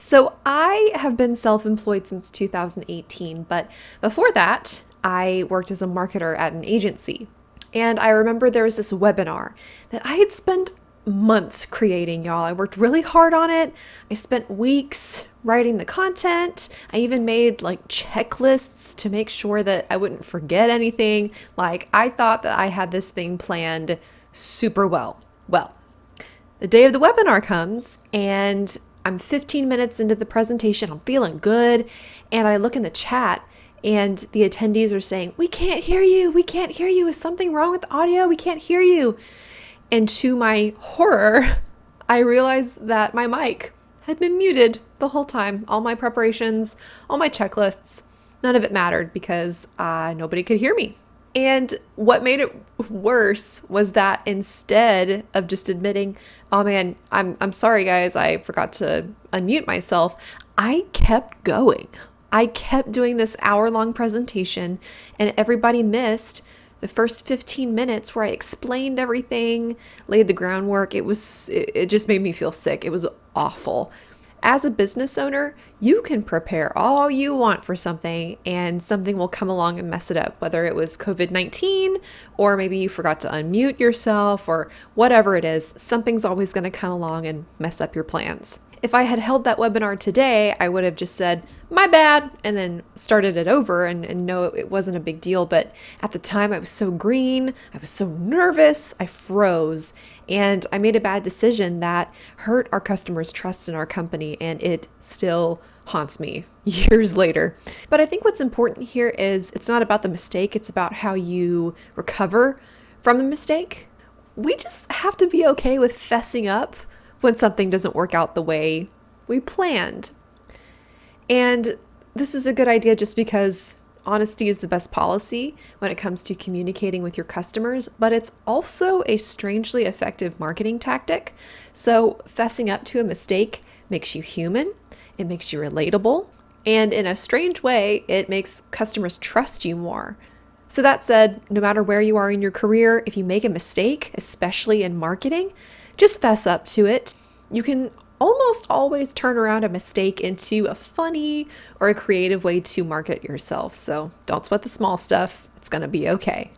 So I have been self-employed since 2018, but before that, I worked as a marketer at an agency. And I remember there was this webinar that I had spent months creating, y'all. I worked really hard on it. I spent weeks writing the content. I even made like checklists to make sure that I wouldn't forget anything. Like I thought that I had this thing planned super well. Well, the day of the webinar comes and I'm 15 minutes into the presentation. I'm feeling good. And I look in the chat and the attendees are saying, "We can't hear you. We can't hear you. Is something wrong with the audio? We can't hear you." And to my horror, I realized that my mic had been muted the whole time. All my preparations, all my checklists, none of it mattered because nobody could hear me. And what made it worse was that instead of just admitting, "Oh man, I'm sorry guys, I forgot to unmute myself," I kept going. I kept doing this hour-long presentation and everybody missed the first 15 minutes where I explained everything, laid the groundwork. It just made me feel sick. It was awful. As a business owner, you can prepare all you want for something and something will come along and mess it up, whether it was COVID-19 or maybe you forgot to unmute yourself or whatever it is, something's always going to come along and mess up your plans. If I had held that webinar today, I would have just said, "My bad," and then started it over and no, it wasn't a big deal. But at the time I was so green, I was so nervous, I froze, and I made a bad decision that hurt our customers' trust in our company, and it still haunts me years later. But I think what's important here is it's not about the mistake, it's about how you recover from the mistake. We just have to be okay with fessing up when something doesn't work out the way we planned. And this is a good idea just because honesty is the best policy when it comes to communicating with your customers, but it's also a strangely effective marketing tactic. So fessing up to a mistake makes you human, it makes you relatable, and in a strange way, it makes customers trust you more. So that said, no matter where you are in your career, if you make a mistake, especially in marketing, just fess up to it. You can almost always turn around a mistake into a funny or a creative way to market yourself. So don't sweat the small stuff. It's going to be okay.